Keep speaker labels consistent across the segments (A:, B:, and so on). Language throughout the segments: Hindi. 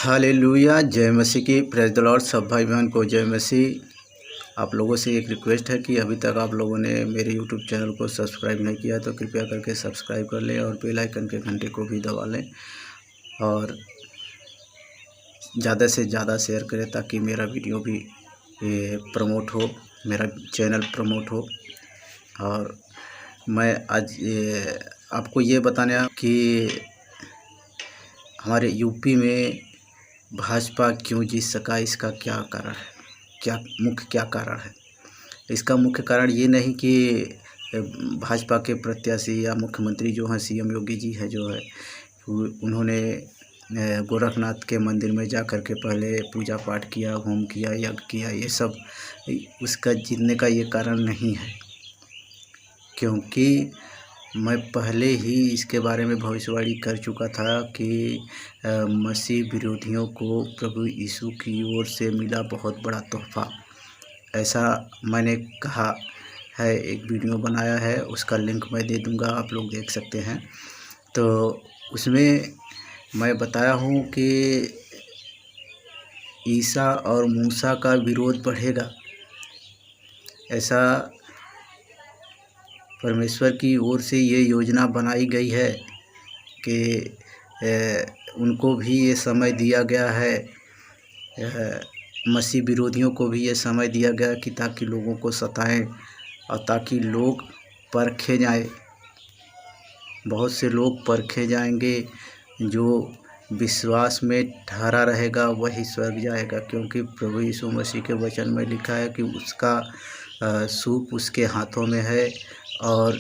A: हालेलुया। जय मसीह की। Praise the Lord. सब भाई बहन को जय मसीह। आप लोगों से एक रिक्वेस्ट है कि अभी तक आप लोगों ने मेरे यूट्यूब चैनल को सब्सक्राइब नहीं किया तो कृपया करके सब्सक्राइब कर लें और बेल आइकन के घंटे को भी दबा लें और ज़्यादा से ज़्यादा शेयर करें ताकि मेरा वीडियो भी प्रमोट हो, मेरा चैनल प्रमोट हो। और मैं आज आपको ये बताना कि हमारे यूपी में भाजपा क्यों जीत सका, इसका क्या कारण है, क्या कारण है। इसका मुख्य कारण ये नहीं कि भाजपा के प्रत्याशी या मुख्यमंत्री जो हैं सीएम योगी जी है जो है उन्होंने गोरखनाथ के मंदिर में जा कर के पहले पूजा पाठ किया, होम किया, यज्ञ किया, ये सब उसका जीतने का ये कारण नहीं है। क्योंकि मैं पहले ही इसके बारे में भविष्यवाणी कर चुका था कि मसीह विरोधियों को प्रभु यीशु की ओर से मिला बहुत बड़ा तोहफ़ा। ऐसा मैंने कहा है, एक वीडियो बनाया है, उसका लिंक मैं दे दूंगा, आप लोग देख सकते हैं। तो उसमें मैं बताया हूँ कि ईसा और मूसा का विरोध बढ़ेगा। ऐसा परमेश्वर की ओर से ये योजना बनाई गई है कि उनको भी ये समय दिया गया है, मसीह विरोधियों को भी ये समय दिया गया कि ताकि लोगों को सताएं और ताकि लोग परखे जाएं। बहुत से लोग परखे जाएंगे, जो विश्वास में ठहरा रहेगा वही स्वर्ग जाएगा। क्योंकि प्रभु यीशु मसीह के वचन में लिखा है कि उसका सूप उसके हाथों में है और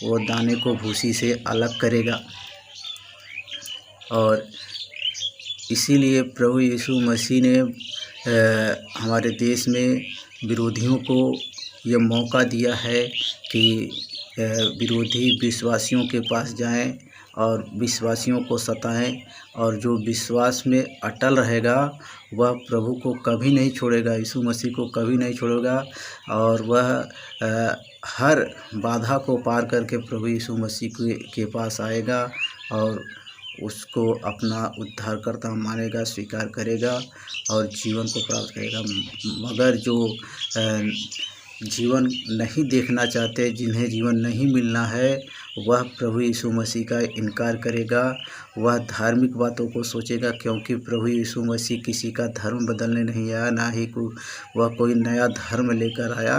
A: वो दाने को भूसी से अलग करेगा। और इसीलिए प्रभु यीशु मसीह ने हमारे देश में विरोधियों को ये मौका दिया है कि विरोधी विश्वासियों के पास जाएं और विश्वासियों को सताएं, और जो विश्वास में अटल रहेगा वह प्रभु को कभी नहीं छोड़ेगा, यीशु मसीह को कभी नहीं छोड़ेगा। और वह हर बाधा को पार करके प्रभु यीशु मसीह के पास आएगा और उसको अपना उद्धारकर्ता मानेगा, स्वीकार करेगा और जीवन को प्राप्त करेगा। मगर जो जीवन नहीं देखना चाहते, जिन्हें जीवन नहीं मिलना है, वह प्रभु यीशु मसीह का इनकार करेगा, वह धार्मिक बातों को सोचेगा। क्योंकि प्रभु यीशु मसीह किसी का धर्म बदलने नहीं आया, ना ही वह कोई नया धर्म लेकर आया।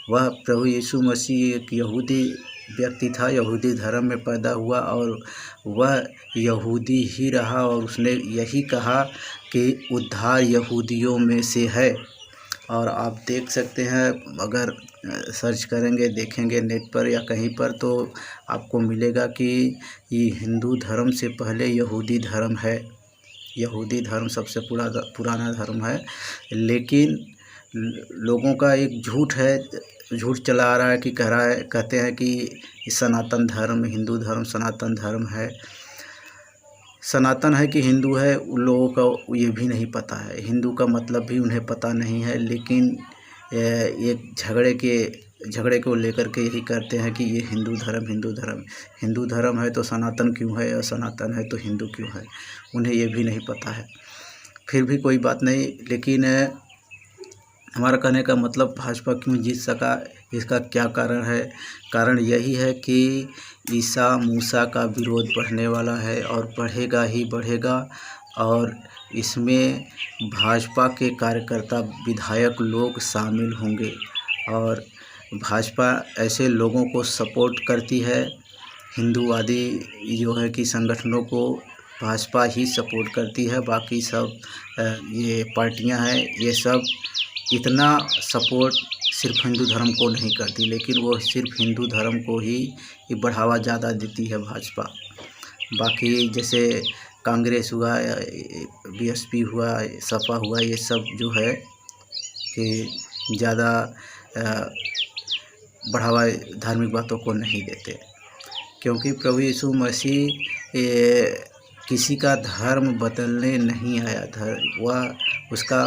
A: वह प्रभु यीशु मसीह एक यहूदी व्यक्ति था, यहूदी धर्म में पैदा हुआ और वह यहूदी ही रहा और उसने यही कहा कि उद्धार यहूदियों में से है। और आप देख सकते हैं, अगर सर्च करेंगे, देखेंगे नेट पर या कहीं पर, तो आपको मिलेगा कि ये हिंदू धर्म से पहले यहूदी धर्म है। यहूदी धर्म सबसे पुराना धर्म है। लेकिन लोगों का एक झूठ चला आ रहा है कि कहते हैं कि सनातन धर्म, हिंदू धर्म सनातन धर्म है। सनातन है कि हिंदू है, उन लोगों का ये भी नहीं पता है, हिंदू का मतलब भी उन्हें पता नहीं है। लेकिन एक झगड़े को लेकर के यही करते हैं कि ये हिंदू धर्म है तो सनातन क्यों है, और सनातन है तो हिंदू क्यों है, उन्हें ये भी नहीं पता है। फिर भी कोई बात नहीं। लेकिन हमारा कहने का मतलब भाजपा क्यों जीत सका, इसका क्या कारण है। कारण यही है कि ईसा मूसा का विरोध बढ़ने वाला है और बढ़ेगा ही बढ़ेगा। और इसमें भाजपा के कार्यकर्ता, विधायक लोग शामिल होंगे और भाजपा ऐसे लोगों को सपोर्ट करती है, हिंदूवादी जो है कि संगठनों को भाजपा ही सपोर्ट करती है। बाकी सब ये पार्टियां हैं, ये सब इतना सपोर्ट सिर्फ हिंदू धर्म को नहीं करती, लेकिन वो सिर्फ हिंदू धर्म को ही बढ़ावा ज़्यादा देती है भाजपा। बाकी जैसे कांग्रेस हुआ, बीएसपी हुआ, सपा हुआ, ये सब जो है कि ज़्यादा बढ़ावा धार्मिक बातों को नहीं देते। क्योंकि प्रभु यीशु मसीह किसी का धर्म बदलने नहीं आया। वह उसका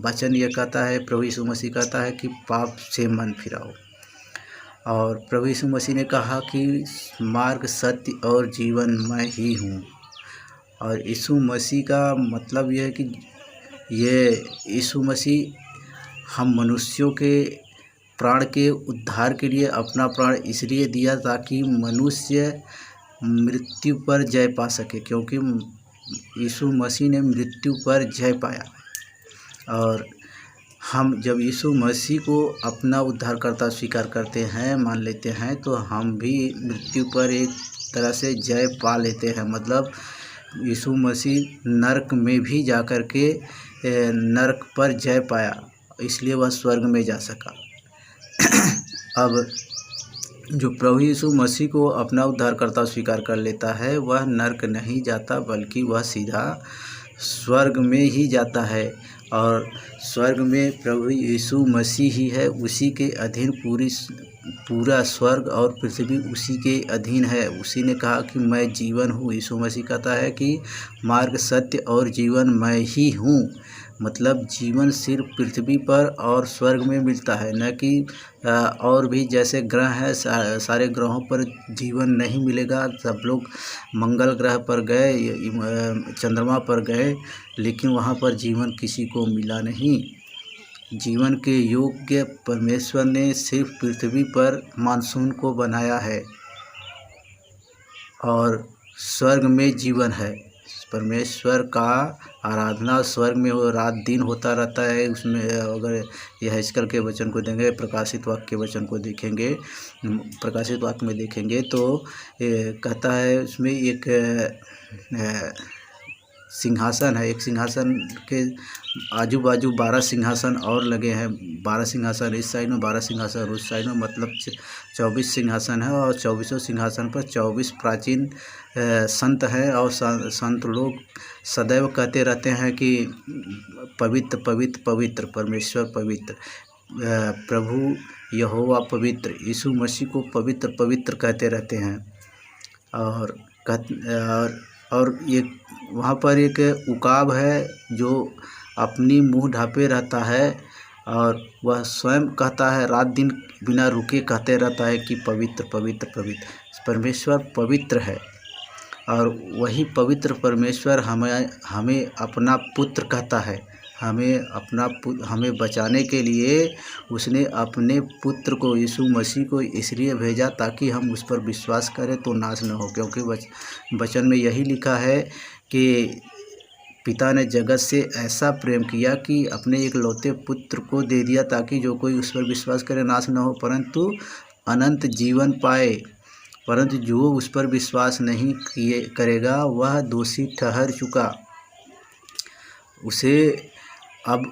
A: वचन ये कहता है, प्रभु यीशु मसीह कहता है कि पाप से मन फिराओ। और प्रभु यीशु मसीह ने कहा कि मार्ग, सत्य और जीवन मैं ही हूँ। और यीशु मसीह का मतलब ये है कि ये यीशु मसीह हम मनुष्यों के प्राण के उद्धार के लिए अपना प्राण इसलिए दिया ताकि मनुष्य मृत्यु पर जय पा सके, क्योंकि यीशु मसीह ने मृत्यु पर जय पाया। और हम जब यीशु मसीह को अपना उद्धारकर्ता स्वीकार करते हैं, मान लेते हैं, तो हम भी मृत्यु पर एक तरह से जय पा लेते हैं। मतलब यीशु मसीह नरक में भी जा कर के नरक पर जय पाया, इसलिए वह स्वर्ग में जा सका। अब जो प्रभु यीशु मसीह को अपना उद्धारकर्ता स्वीकार कर लेता है, वह नरक नहीं जाता, बल्कि वह सीधा स्वर्ग में ही जाता है। और स्वर्ग में प्रभु यीशु मसीह ही है, उसी के अधीन पूरा स्वर्ग और पृथ्वी उसी के अधीन है। उसी ने कहा कि मैं जीवन हूँ। यीशु मसीह कहता है कि मार्ग, सत्य और जीवन मैं ही हूँ। मतलब जीवन सिर्फ पृथ्वी पर और स्वर्ग में मिलता है, न कि और भी जैसे ग्रह हैं, सारे ग्रहों पर जीवन नहीं मिलेगा। सब लोग मंगल ग्रह पर गए, चंद्रमा पर गए, लेकिन वहाँ पर जीवन किसी को मिला नहीं। जीवन के योग्य परमेश्वर ने सिर्फ पृथ्वी पर मानसून को बनाया है, और स्वर्ग में जीवन है। परमेश्वर का आराधना स्वर्ग में वो रात दिन होता रहता है। उसमें अगर यह हेस्केल के वचन को देंगे, प्रकाशित वाक्य के वचन को देखेंगे, प्रकाशित वाक्य में देखेंगे तो कहता है उसमें एक सिंहासन है। एक सिंहासन के आजू बाजू 12 सिंहासन और लगे हैं। 12 सिंहासन इस साइड में, 12 सिंहासन उस साइड में, मतलब 24 सिंहासन है। और 24 सिंहासन पर 24 प्राचीन संत हैं। और संत लोग सदैव कहते रहते हैं कि पवित्र पवित्र पवित्र परमेश्वर पवित्र, प्रभु यहोवा पवित्र, यीशु मसीह को पवित्र पवित्र कहते रहते हैं। और एक वहाँ पर एक उकाब है जो अपनी मुंह ढाँपे रहता है, और वह स्वयं कहता है, रात दिन बिना रुके कहते रहता है कि पवित्र पवित्र पवित्र। परमेश्वर पवित्र है, और वही पवित्र परमेश्वर हमें अपना पुत्र कहता है। हमें बचाने के लिए उसने अपने पुत्र को, यीशु मसीह को इसलिए भेजा ताकि हम उस पर विश्वास करें तो नाश न हो। क्योंकि वचन में यही लिखा है कि पिता ने जगत से ऐसा प्रेम किया कि अपने एकलौते पुत्र को दे दिया, ताकि जो कोई उस पर विश्वास करे नाश न हो परंतु अनंत जीवन पाए। परंतु जो उस पर विश्वास नहीं करेगा वह दोषी ठहर चुका। उसे अब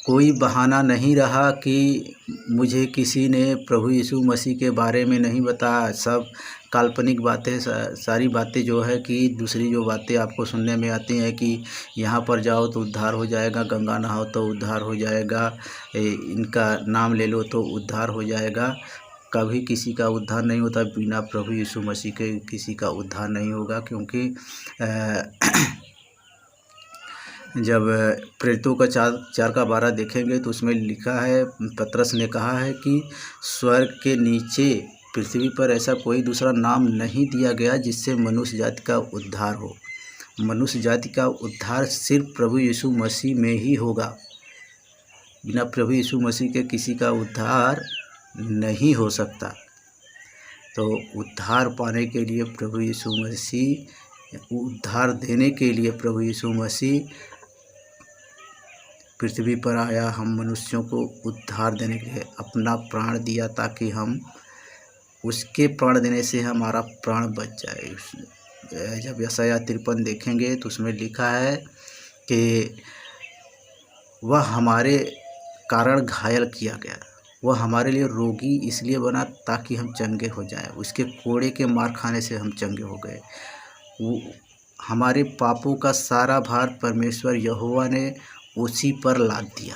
A: कोई बहाना नहीं रहा कि मुझे किसी ने प्रभु यीशु मसीह के बारे में नहीं बताया। सब काल्पनिक बातें, सारी बातें जो है कि दूसरी जो बातें आपको सुनने में आती हैं कि यहाँ पर जाओ तो उद्धार हो जाएगा, गंगा नहाओ तो उद्धार हो जाएगा, इनका नाम ले लो तो उद्धार हो जाएगा। कभी किसी का उद्धार नहीं होता। बिना प्रभु यीशु मसीह के किसी का उद्धार नहीं होगा। क्योंकि जब प्रेरितों का 4:12 देखेंगे तो उसमें लिखा है, पतरस ने कहा है कि स्वर्ग के नीचे पृथ्वी पर ऐसा कोई दूसरा नाम नहीं दिया गया जिससे मनुष्य जाति का उद्धार हो। मनुष्य जाति का उद्धार सिर्फ प्रभु यीशु मसीह में ही होगा। बिना प्रभु यीशु मसीह के किसी का उद्धार नहीं हो सकता। तो उद्धार पाने के लिए प्रभु यीशु मसीह, उद्धार देने के लिए प्रभु यीशु मसीह पृथ्वी पर आया। हम मनुष्यों को उद्धार देने के लिए अपना प्राण दिया, ताकि हम उसके प्राण देने से हमारा प्राण बच जाए। जब यशायाह 53 देखेंगे तो उसमें लिखा है कि वह हमारे कारण घायल किया गया, वह हमारे लिए रोगी इसलिए बना ताकि हम चंगे हो जाएं। उसके कोड़े के मार खाने से हम चंगे हो गए। वो हमारे पापों का सारा भार परमेश्वर यहोवा ने उसी पर लाद दिया।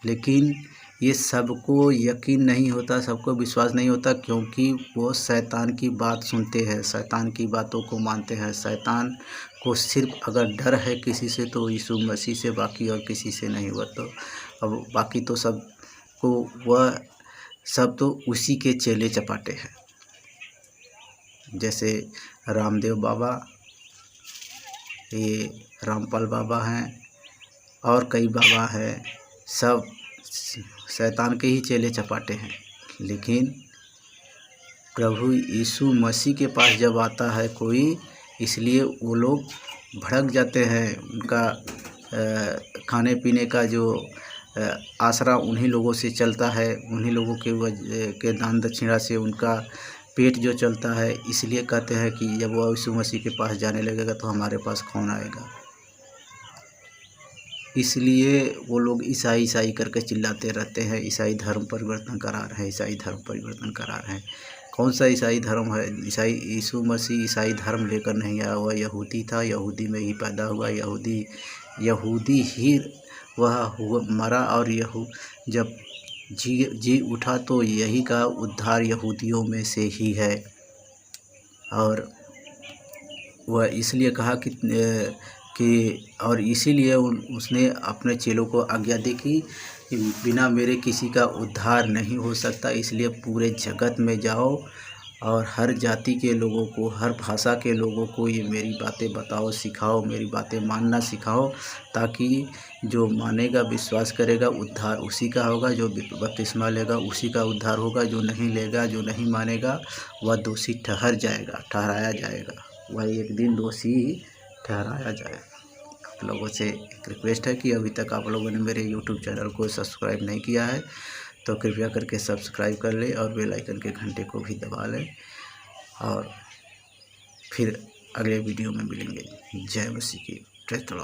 A: लेकिन ये सबको यकीन नहीं होता, सबको विश्वास नहीं होता, क्योंकि वो शैतान की बात सुनते हैं, शैतान की बातों को मानते हैं। शैतान को सिर्फ अगर डर है किसी से तो यीशु मसीह से, बाकी और किसी से नहीं। हुआ तो अब बाकी तो सब को, वह सब तो उसी के चेले चपाटे हैं। जैसे रामदेव बाबा, ये रामपाल बाबा हैं और कई बाबा हैं, सब शैतान के ही चेले चपाटे हैं। लेकिन प्रभु यीशु मसीह के पास जब आता है कोई, इसलिए वो लोग भड़क जाते हैं। उनका खाने पीने का जो आसरा उन्हीं लोगों से चलता है, उन्हीं लोगों के दान दक्षिणा से उनका पेट जो चलता है। इसलिए कहते हैं कि जब वो यीशु मसीह के पास जाने लगेगा तो हमारे पास कौन आएगा। इसलिए वो लोग ईसाई ईसाई करके चिल्लाते रहते हैं, ईसाई धर्म परिवर्तन करा रहे हैं, ईसाई धर्म परिवर्तन करा रहे हैं। कौन सा ईसाई धर्म है? यीशु मसीह ईसाई धर्म लेकर नहीं आया, वह यहूदी था, यहूदी में ही पैदा हुआ, यहूदी ही वह मरा और जब जी उठा तो यही का उद्धार यहूदियों में से ही है। और वह इसलिए कहा कि और इसीलिए उसने अपने चेलों को आज्ञा दी कि बिना मेरे किसी का उद्धार नहीं हो सकता। इसलिए पूरे जगत में जाओ और हर जाति के लोगों को, हर भाषा के लोगों को ये मेरी बातें बताओ, सिखाओ, मेरी बातें मानना सिखाओ, ताकि जो मानेगा, विश्वास करेगा, उद्धार उसी का होगा। जो बपतिस्मा लेगा उसी का उद्धार होगा। जो नहीं लेगा, जो नहीं मानेगा, वह दोषी ठहराया जाएगा। वह एक दिन दोषी ठहराया जाएगा। आप लोगों से एक रिक्वेस्ट है कि अभी तक आप लोगों ने मेरे YouTube चैनल को सब्सक्राइब नहीं किया है तो कृपया करके सब्सक्राइब कर लें और बेल आइकन के घंटे को भी दबा लें। और फिर अगले वीडियो में मिलेंगे। जय मसीह की। Praise the Lord.